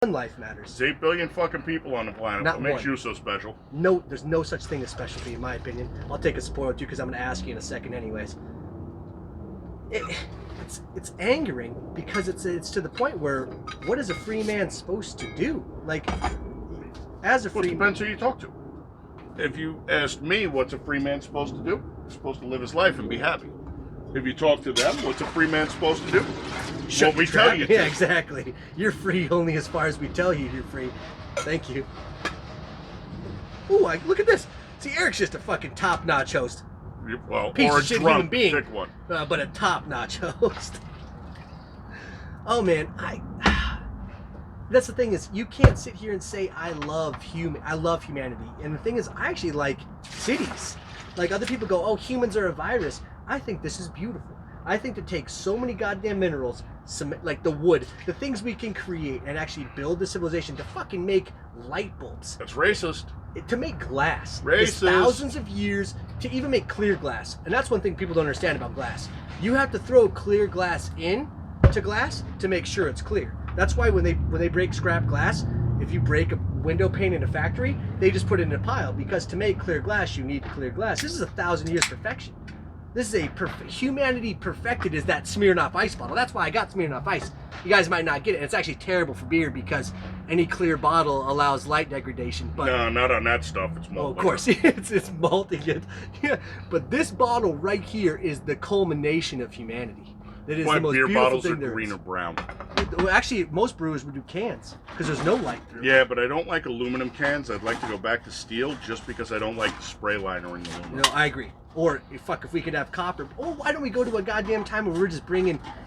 One life matters. There's 8 billion fucking people on the planet. Not What makes one. you so special? No, there's no such thing as specialty, in my opinion. I'll take a spoiler too, because I'm going to ask you in a second, anyways. It's angering because it's to the point where what is a free man supposed to do? Like, as a free Well, it depends who you talk to. If you asked me what's a free man supposed to do, he's supposed to live his life and be happy. If you talk to them, what's a free man supposed to do? Shut What we trap. tell you to. Yeah, exactly. You're free only as far as we tell you you're free. Thank you. Ooh, look at this. See, Eric's just a fucking top-notch host. Well, Piece or of a shit drunk, human being. pick one. But a top-notch host. Oh man, that's the thing is you can't sit here and say I love humanity. And the thing is, I actually like cities. Like other people go, oh, humans are a virus. I think this is beautiful. I think to take so many goddamn minerals, like the wood, the things we can create, and actually build the civilization to fucking make light bulbs. That's racist. To make glass. Racist. It's thousands of years to even make clear glass. And that's one thing people don't understand about glass. You have to throw clear glass in to glass to make sure it's clear. That's why when they break scrap glass, if you break a window pane in a factory, they just put it in a pile, because to make clear glass, you need clear glass. This is 1,000 years perfection. This is humanity perfected is that Smirnoff Ice bottle. That's why I got Smirnoff Ice. You guys might not get it. It's actually terrible for beer because any clear bottle allows light degradation. But No, not on that stuff. It's malt. oh, of course, it's malting. Yeah, but this bottle right here is the culmination of humanity. That is Why the most beer beautiful bottles thing are there green is. or brown? Well, actually, most brewers would do cans because there's no light through. Yeah, but I don't like aluminum cans. I'd like to go back to steel just because I don't like the spray liner in the aluminum. No, I agree. Or if we could have copper. Oh, why don't we go to a goddamn time where we're just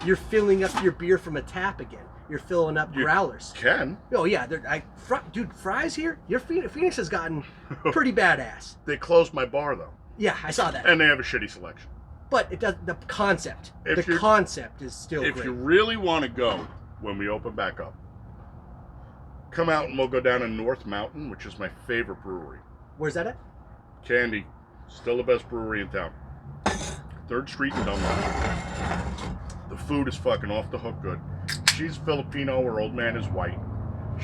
you're filling up your beer from a tap again. You're filling up growlers. Can? Oh yeah, dude, fries here. Your Phoenix has gotten pretty badass. They closed my bar though. Yeah, I saw that. And they have a shitty selection. But it does the concept. If The concept is still If great. you really want to go when we open back up, come out and we'll go down to North Mountain, which is my favorite brewery. Where's that at? Candy, still the best brewery in town. 3rd Street in Dunlop. The food is fucking off the hook good. She's Filipino, her old man is white.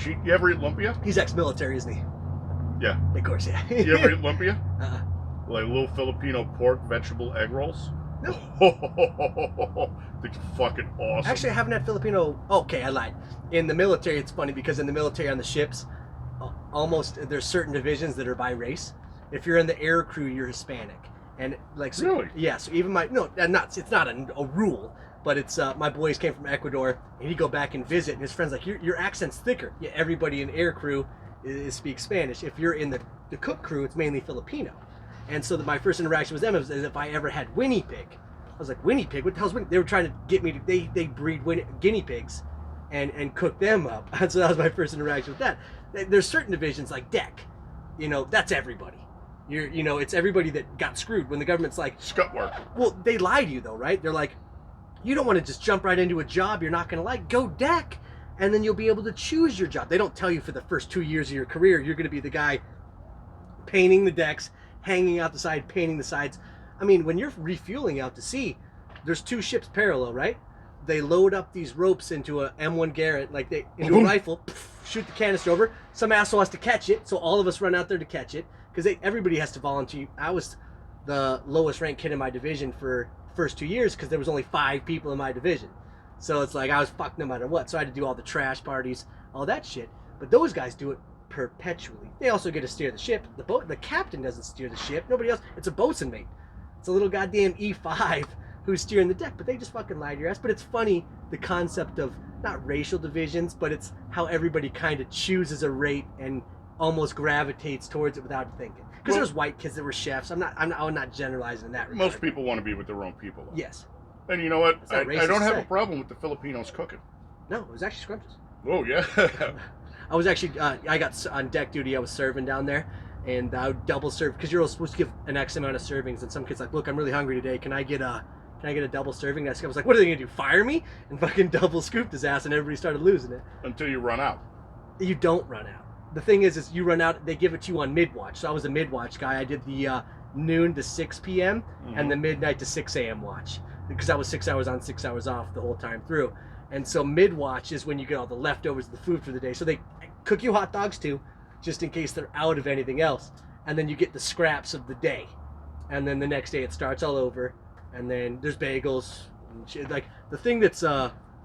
You ever eat lumpia? He's ex-military, isn't he? Yeah. Of course, yeah. You ever eat lumpia? Uh-uh. Like little Filipino pork vegetable egg rolls? No. They're fucking awesome. Actually, I haven't had Filipino. Okay, I lied. In the military, it's funny because in the military on the ships, there's certain divisions that are by race. If you're in the air crew, you're Hispanic, and like so, really, yeah. So even it's not a rule, but it's my boys came from Ecuador, and he'd go back and visit, and his friends like your accent's thicker. Yeah, everybody in air crew speaks Spanish. If you're in the cook crew, it's mainly Filipino. And so my first interaction with them was as if I ever had Winnipeg. I was like, Winnipeg? What the hell's Winnipeg? They were trying to get me to, they breed guinea pigs and cook them up. And so that was my first interaction with that. There's certain divisions like deck, that's everybody. It's everybody that got screwed when the government's like, scut work. Well, they lie to you though, right? They're like, you don't want to just jump right into a job you're not going to like. Go deck, and then you'll be able to choose your job. They don't tell you for the first 2 years of your career, you're going to be the guy painting the decks, hanging out the side, painting the sides. I mean, when you're refueling out to sea, there's 2 ships parallel, right? They load up these ropes into a M1 Garand, into a rifle, shoot the canister over. Some asshole has to catch it, so all of us run out there to catch it because everybody has to volunteer. I was the lowest ranked kid in my division for the first 2 years because there was only 5 people in my division. So it's like I was fucked no matter what. So I had to do all the trash parties, all that shit. But those guys do it perpetually. They also get to steer the ship. The captain doesn't steer the ship. Nobody else. It's a boatswain mate. It's a little goddamn E5 who's steering the deck. But they just fucking lie to your ass. But it's funny, the concept of not racial divisions, but it's how everybody kind of chooses a rate and almost gravitates towards it without thinking. Because there's white kids that were chefs. I'm not generalizing in that regard. Most people want to be with their own people, though. Yes. And you know what? I don't have to a say. problem with the Filipinos cooking. No, it was actually scrumptious. Oh, yeah. I was actually, I got on deck duty, I was serving down there, and I would double serve, because you're supposed to give an X amount of servings, and some kid's like, look, I'm really hungry today, can I get a double serving? And I was like, what are they going to do, fire me? And fucking double scooped his ass, and everybody started losing it. Until you run out. You don't run out. The thing is you run out, they give it to you on mid-watch, so I was a mid-watch guy. I did the noon to 6 p.m. and the midnight to 6 a.m. watch, because I was 6 hours on, 6 hours off the whole time through. And so mid-watch is when you get all the leftovers of the food for the day. So they cook you hot dogs too, just in case they're out of anything else. And then you get the scraps of the day. And then the next day it starts all over. And then there's bagels. And shit. Like the thing that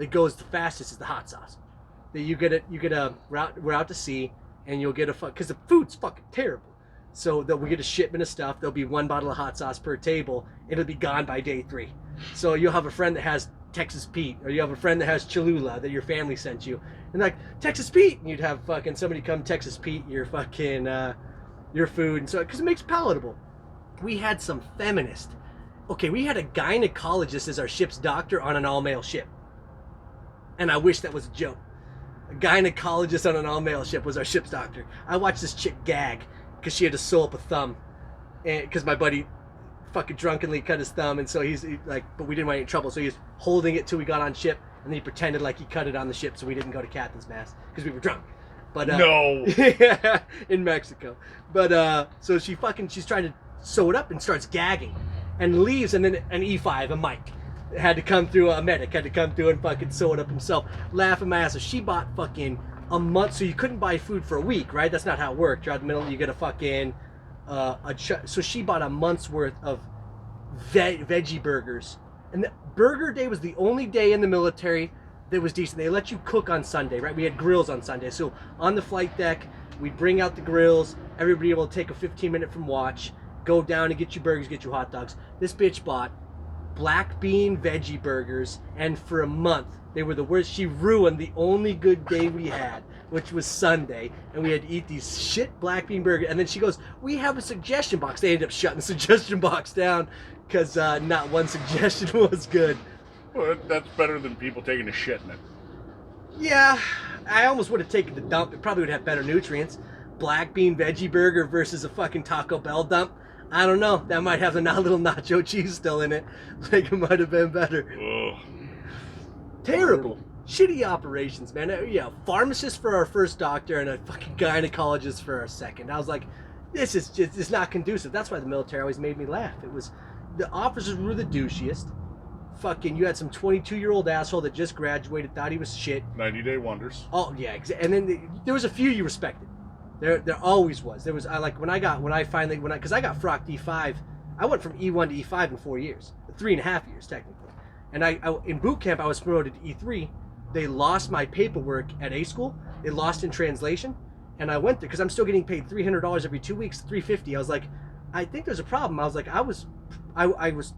goes the fastest is the hot sauce. That you get we're out to sea, and you'll get because the food's fucking terrible. So that we get a shipment of stuff. There'll be 1 bottle of hot sauce per table. It'll be gone by day 3. So you'll have a friend that has Texas Pete, or you have a friend that has Cholula that your family sent you, and like Texas Pete, and you'd have fucking somebody come Texas Pete your fucking your food, and so because it makes it palatable. We had some feminist. Okay, we had a gynecologist as our ship's doctor on an all-male ship, and I wish that was a joke. A gynecologist on an all-male ship was our ship's doctor. I watched this chick gag because she had to sew up a thumb, and because my buddy fucking drunkenly cut his thumb, and so he's like, but we didn't want any trouble, so he was holding it till we got on ship, and then he pretended like he cut it on the ship so we didn't go to captain's mast because we were drunk. But no. Yeah, in Mexico. But so she's trying to sew it up and starts gagging and leaves, and then an E5, a mic, had to come through, a medic had to come through and fucking sew it up himself, laughing my ass off. She bought fucking a month, so you couldn't buy food for a week, right? That's not how it worked. You're out in the middle, you get a fucking so she bought a month's worth of veggie burgers, and the burger day was the only day in the military that was decent. They let you cook on Sunday, right? We had grills on Sunday, so on the flight deck we'd bring out the grills, everybody able to take a 15-minute from watch, go down and get you burgers, get you hot dogs. This bitch bought black bean veggie burgers, and for a month they were the worst. She ruined the only good day we had, which was Sunday, and we had to eat these shit black bean burgers. And then she goes, we have a suggestion box. They ended up shutting the suggestion box down because not one suggestion was good. Well, that's better than people taking a shit in it. Yeah, I almost would have taken the dump. It probably would have better nutrients. Black bean veggie burger versus a fucking Taco Bell dump. I don't know. That might have a little nacho cheese still in it. Like, it might have been better. Ugh. Terrible. Shitty operations, man. Yeah, pharmacist for our first doctor and a fucking gynecologist for our second. I was like, this is just, it's not conducive. That's why the military always made me laugh. It was, the officers were the douchiest. Fucking, you had some 22-year-old asshole that just graduated, thought he was shit. 90-day wonders. Oh, yeah. And then there was a few you respected. There always was. There was, because I got frocked E5, I went from E1 to E5 in 4 years. 3.5 years, technically. And I in boot camp, I was promoted to E3. They lost my paperwork at A school. It lost in translation. And I went there because I'm still getting paid $300 every 2 weeks, $350. I was like, I think there's a problem. I was like, I was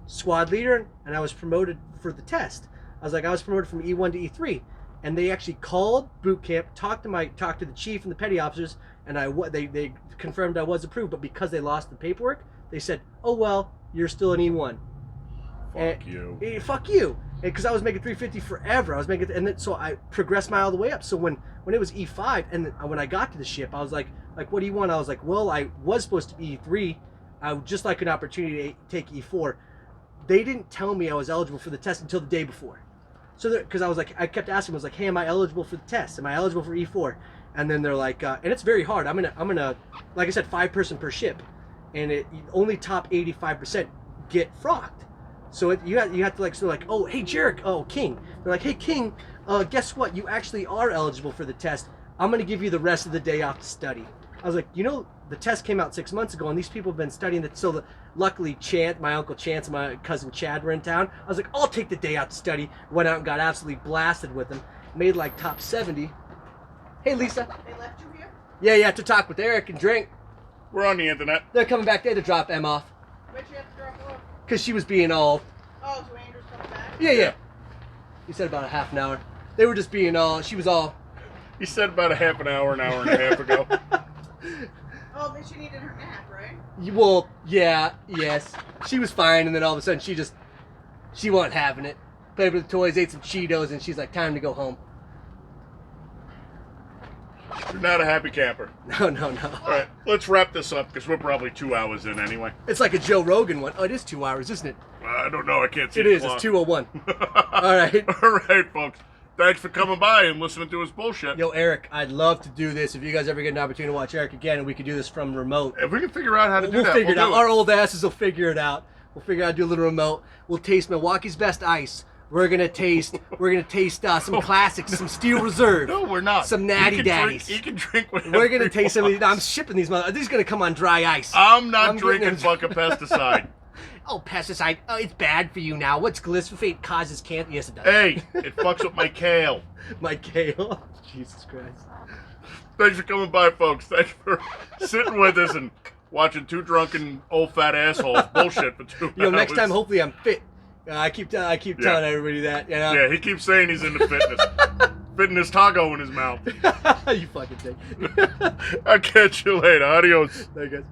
squad leader and I was promoted for the test. I was promoted from E1 to E3. And they actually called boot camp, talked to the chief and the petty officers, and they confirmed I was approved. But because they lost the paperwork, they said, oh, well, you're still an E1. Fuck you. Fuck you. Because I was making $350 forever. I was making, and then so I progressed all the way up. So when it was E5, and when I got to the ship, I was like, what do you want? I was like, well, I was supposed to be E3. I would just like an opportunity to take E4. They didn't tell me I was eligible for the test until the day before. So because I kept asking, I was like, hey, am I eligible for the test? Am I eligible for E4? And then they're like, and it's very hard. I'm gonna, like I said, 5-person per ship, and only top 85% get frocked. So you have to oh, hey, Jerek, oh, King. They're like, hey, King, guess what? You actually are eligible for the test. I'm going to give you the rest of the day off to study. I was like, the test came out 6 months ago, and these people have been studying it. So luckily, my Uncle Chance and my cousin Chad were in town. I was like, I'll take the day out to study. Went out and got absolutely blasted with them. Made top 70. Hey, Lisa. They left you here? Yeah, to talk with Eric and drink. We're on the internet. They're coming back there to drop Em off. Where'd you have to drop her off? Because she was being all... Oh, so Andrew's coming back? Yeah. He said about a half an hour. They were just being all... She was all... He said about an hour and a half ago. Oh, but she needed her nap, right? Well, yeah, yes. She was fine, and then all of a sudden she wasn't having it. Played with the toys, ate some Cheetos, and she's like, time to go home. You're not a happy camper. No. All right, let's wrap this up because we're probably 2 hours in anyway. It's like a Joe Rogan one. Oh, it is 2 hours, isn't it? I don't know. I can't see it. the It is. clock. It's 2:01. All right. All right, folks. Thanks for coming by and listening to his bullshit. Yo, Eric, I'd love to do this. If you guys ever get an opportunity to watch Eric again, and we could do this from remote. If we can figure out how to do that, we'll figure it out. do Our old asses will figure it out. We'll figure out how to do a little remote. We'll taste Milwaukee's best ice We're gonna taste some classics, some Steel Reserve. No, we're not. Some Natty Daddies. He can drink whatever. We're gonna he taste some of these. wants. I'm shipping these mother. These are gonna come on dry ice. I'm not I'm drinking getting fucking pesticide. Oh, pesticide. Oh, it's bad for you now. What's glyphosate causes cancer? Yes, it does. Hey, it fucks up my kale. My kale. Jesus Christ. Thanks for coming by, folks. Thanks for sitting with us and watching two drunken old fat assholes bullshit for 2 hours. Next time, hopefully, I'm fit. I keep telling everybody that. You know? Yeah, he keeps saying he's into fitness. Fitting his taco in his mouth. You fucking dick. I'll catch you later. Adios. There you go.